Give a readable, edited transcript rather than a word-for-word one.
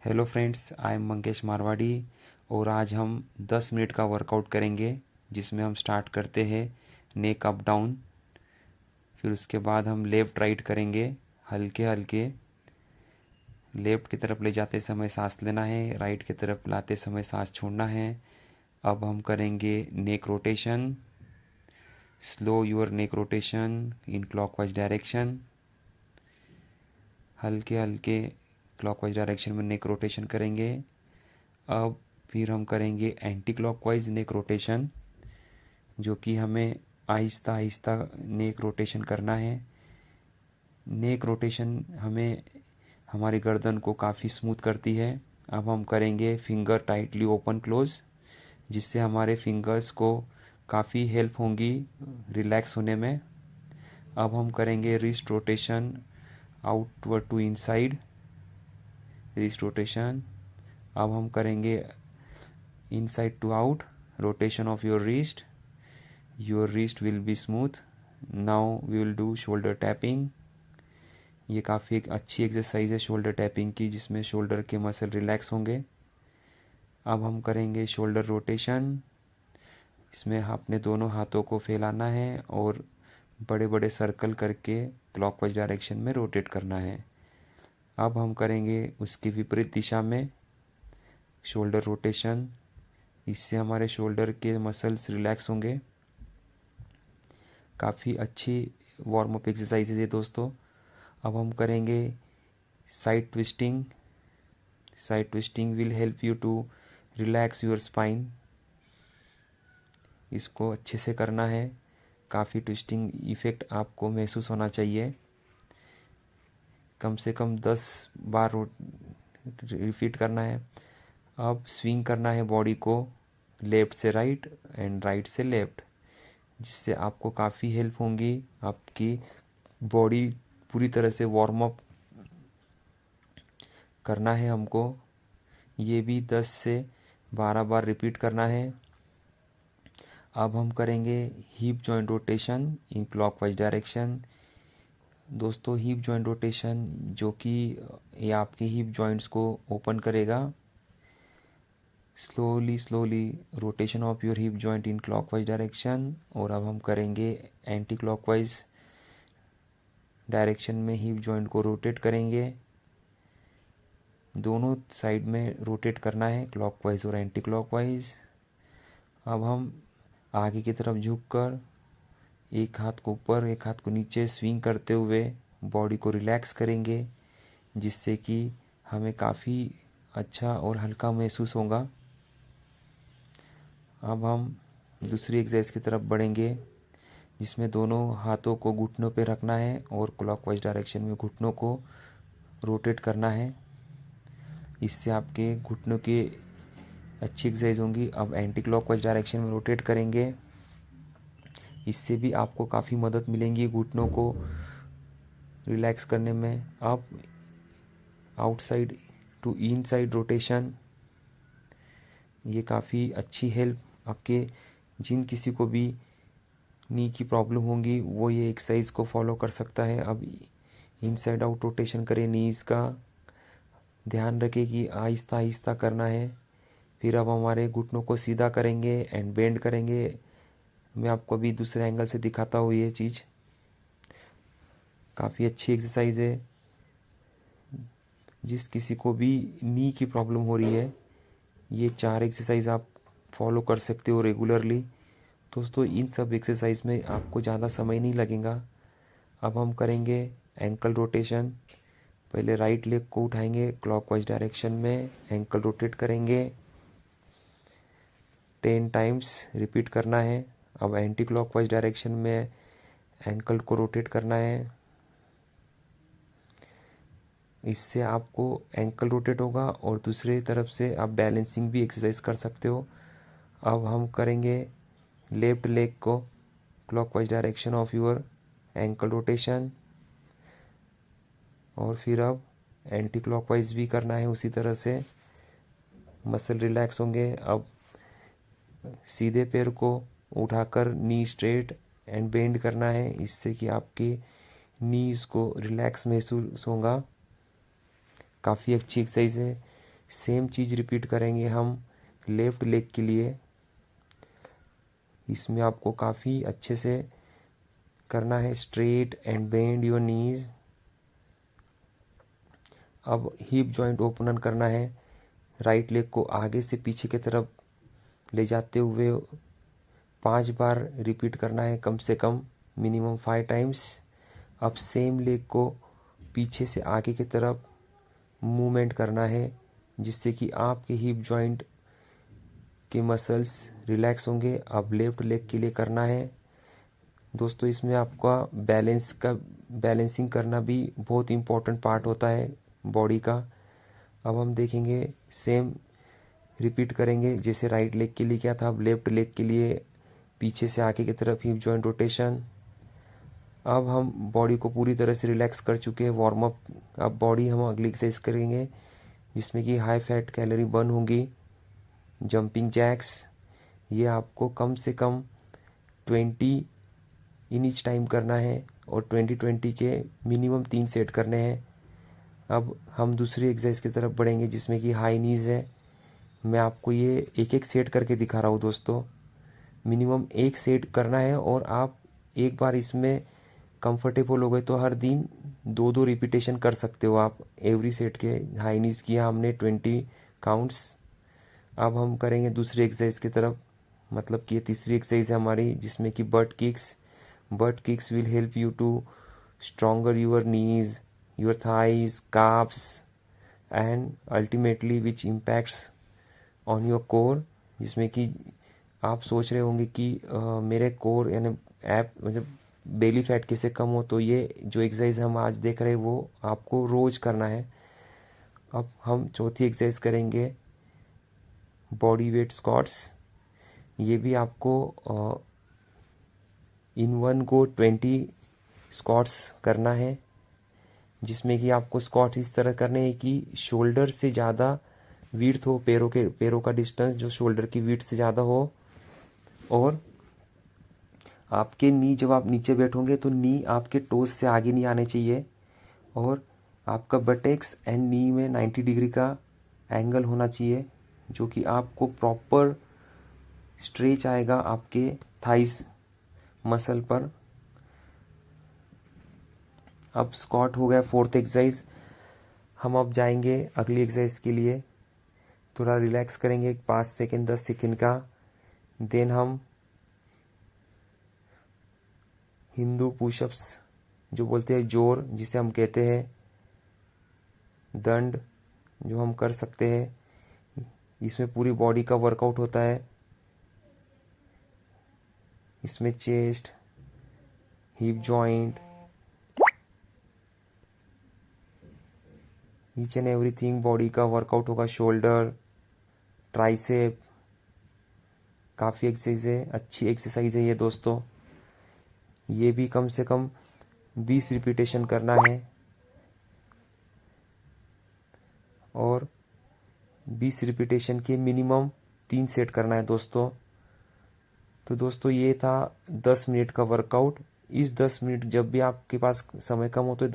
Hello friends, I am Mankesh Marwari और आज हम 10 मिनट का वर्कआउट करेंगे जिसमें हम स्टार्ट करते हैं नेक अप डाउन। फिर उसके बाद हम लेफ़्ट राइट करेंगे हल्के हल्के। लेफ़्ट की तरफ ले जाते समय सांस लेना है, राइट की तरफ लाते समय सांस छोड़ना है। अब हम करेंगे neck rotation. Slow your neck rotation in clockwise direction. हल्के हल्के क्लॉकवाइज डायरेक्शन में नेक रोटेशन करेंगे। अब फिर हम करेंगे एंटी क्लॉकवाइज नेक रोटेशन, जो कि हमें आहिस्ता आहिस्ता नेक रोटेशन करना है। नेक रोटेशन हमें हमारी गर्दन को काफ़ी स्मूथ करती है। अब हम करेंगे फिंगर टाइटली ओपन क्लोज, जिससे हमारे फिंगर्स को काफ़ी हेल्प होंगी रिलैक्स होने में। अब हम करेंगे wrist rotation outward to inside, wrist rotation. अब हम करेंगे inside to out rotation of your wrist will be smooth. Now we will do shoulder tapping. ये काफ़ी एक अच्छी एक्सरसाइज है शोल्डर टैपिंग की, जिसमें शोल्डर के मसल रिलैक्स होंगे। अब हम करेंगे शोल्डर रोटेशन। इसमें अपने दोनों हाथों को फैलाना है और बड़े बड़े सर्कल करके क्लॉकवाइज डायरेक्शन में रोटेट करना है। अब हम करेंगे उसकी विपरीत दिशा में शोल्डर रोटेशन। इससे हमारे शोल्डर के मसल्स रिलैक्स होंगे। काफ़ी अच्छी वार्म अप एक्सरसाइज है दोस्तों। अब हम करेंगे side twisting. Side twisting will help you to relax your spine. इसको अच्छे से करना है। काफ़ी ट्विस्टिंग इफ़ेक्ट आपको महसूस होना चाहिए। कम से कम 10 बार रिपीट करना है। अब स्विंग करना है बॉडी को लेफ़्ट से राइट एंड राइट से लेफ़्ट, जिससे आपको काफ़ी हेल्प होंगी। आपकी बॉडी पूरी तरह से वार्म अप करना है हमको। ये भी 10 से 12 बार रिपीट करना है। अब हम करेंगे hip joint rotation in clockwise direction. दोस्तों, हिप जॉइंट रोटेशन जो कि ये आपके हिप जॉइंट्स को ओपन करेगा। Slowly rotation of your hip joint in clockwise direction. और अब हम करेंगे एंटी क्लॉकवाइज डायरेक्शन में हिप जॉइंट को रोटेट करेंगे। दोनों साइड में रोटेट करना है, क्लॉकवाइज और एंटी क्लॉकवाइज। अब हम आगे की तरफ झुककर एक हाथ को ऊपर एक हाथ को नीचे स्विंग करते हुए बॉडी को रिलैक्स करेंगे, जिससे कि हमें काफ़ी अच्छा और हल्का महसूस होगा। अब हम दूसरी एक्सरसाइज की तरफ बढ़ेंगे, जिसमें दोनों हाथों को घुटनों पे रखना है और क्लॉकवाइज डायरेक्शन में घुटनों को रोटेट करना है। इससे आपके घुटनों की अच्छी एक्सरसाइज होंगी। अब एंटी क्लॉकवाइज डायरेक्शन में रोटेट करेंगे। इससे भी आपको काफ़ी मदद मिलेंगी घुटनों को रिलैक्स करने में। अब आउटसाइड टू इनसाइड रोटेशन, ये काफ़ी अच्छी हेल्प आपके जिन किसी को भी नी की प्रॉब्लम होंगी वो ये एक्सरसाइज को फॉलो कर सकता है। अब इनसाइड आउट रोटेशन करें नीज़ का। ध्यान रखें कि आहिस्ता आहिस्ता करना है। फिर अब हमारे घुटनों को सीधा करेंगे एंड बेंड करेंगे। मैं आपको अभी दूसरे एंगल से दिखाता हूँ। ये चीज़ काफ़ी अच्छी एक्सरसाइज है। जिस किसी को भी नी की प्रॉब्लम हो रही है, ये 4 एक्सरसाइज आप फॉलो कर सकते हो रेगुलरली। दोस्तों, इन सब एक्सरसाइज में आपको ज़्यादा समय नहीं लगेगा। अब हम करेंगे एंकल रोटेशन। पहले राइट लेग को उठाएंगे क्लॉकवाइज डायरेक्शन में, एंकल रोटेट करेंगे 10 टाइम्स रिपीट करना है। अब एंटी क्लॉकवाइज डायरेक्शन में एंकल को रोटेट करना है। इससे आपको एंकल रोटेट होगा और दूसरी तरफ से आप बैलेंसिंग भी एक्सरसाइज कर सकते हो। अब हम करेंगे लेफ्ट लेग को clockwise direction of your ankle rotation, और फिर अब एंटी क्लॉकवाइज भी करना है उसी तरह से। मसल रिलैक्स होंगे। अब सीधे पैर को उठाकर नी स्ट्रेट एंड बेंड करना है, इससे कि आपके नीज को रिलैक्स महसूस होगा। काफ़ी अच्छी एक्सरसाइज है। सेम चीज़ रिपीट करेंगे हम लेफ़्ट लेग के लिए। इसमें आपको काफ़ी अच्छे से करना है, straight and bend your knees. अब हिप जॉइंट ओपनर करना है, राइट लेग को आगे से पीछे की तरफ ले जाते हुए 5 बार रिपीट करना है, कम से कम मिनिमम 5 टाइम्स। अब सेम लेग को पीछे से आगे की तरफ मूवमेंट करना है, जिससे कि आपके हिप जॉइंट के मसल्स रिलैक्स होंगे। अब लेफ्ट लेग के लिए करना है दोस्तों, इसमें आपका बैलेंसिंग करना भी बहुत इम्पोर्टेंट पार्ट होता है बॉडी का। अब हम देखेंगे, सेम रिपीट करेंगे जैसे राइट लेग के लिए क्या था। अब लेफ्ट लेग के लिए पीछे से आगे की तरफ हिप जॉइंट रोटेशन। अब हम बॉडी को पूरी तरह से रिलैक्स कर चुके हैं, वार्म अप। अब बॉडी हम अगली एक्सरसाइज करेंगे जिसमें कि हाई फैट कैलोरी बर्न होंगी, जंपिंग जैक्स। ये आपको कम से कम 20 इन ईच टाइम करना है और 20-20 के मिनिमम 3 सेट करने हैं। अब हम दूसरी एक्सरसाइज की तरफ बढ़ेंगे जिसमें कि हाई नीज है। मैं आपको ये एक एक सेट करके दिखा रहा हूँ दोस्तों। मिनिमम 1 सेट करना है और आप एक बार इसमें कंफर्टेबल हो गए तो हर दिन 2-2 रिपीटेशन कर सकते हो आप एवरी सेट के। हाई नीज किया हमने 20 काउंट्स। अब हम करेंगे दूसरी एक्सरसाइज की तरफ, मतलब कि ये तीसरी एक्सरसाइज है हमारी जिसमें कि butt kicks. Butt kicks will help you to stronger your knees, your thighs, calves and ultimately which impacts on your core. जिसमें कि आप सोच रहे होंगे कि मेरे कोर यानी ऐप मतलब बेली फैट कैसे कम हो, तो ये जो एक्सरसाइज हम आज देख रहे हैं वो आपको रोज करना है। अब हम चौथी एक्सरसाइज करेंगे बॉडी वेट स्क्वाट्स। ये भी आपको इन वन गो 20 स्क्वाट्स करना है, जिसमें कि आपको स्क्वाट इस तरह करने हैं कि शोल्डर से ज़्यादा विड्थ हो, पैरों का डिस्टेंस जो शोल्डर की विड्थ से ज़्यादा हो। और आपके नी, जब आप नीचे बैठोगे तो नी आपके टोज से आगे नहीं आने चाहिए। और आपका बटेक्स एंड नी में 90 डिग्री का एंगल होना चाहिए, जो कि आपको प्रॉपर स्ट्रेच आएगा आपके थाइस मसल पर। अब स्क्वाट हो गया फोर्थ एक्सरसाइज। हम अब जाएंगे अगली एक्सरसाइज के लिए, थोड़ा रिलैक्स करेंगे 5 सेकेंड 10 सेकेंड का। देन हम हिंदू पुशअप्स जो बोलते हैं, जोर जिसे हम कहते हैं, दंड जो हम कर सकते हैं। इसमें पूरी बॉडी का वर्कआउट होता है। इसमें chest, hip joint, each and everything body का वर्कआउट होगा। शोल्डर, ट्राइसेप, काफ़ी एक्सरसाइज है, अच्छी एक्सरसाइज है ये दोस्तों। ये भी कम से कम 20 रिपीटेशन करना है और 20 रिपीटेशन के मिनिमम 3 सेट करना है दोस्तों। तो दोस्तों ये था 10 मिनट का वर्कआउट। इस 10 मिनट, जब भी आपके पास समय कम हो तो 10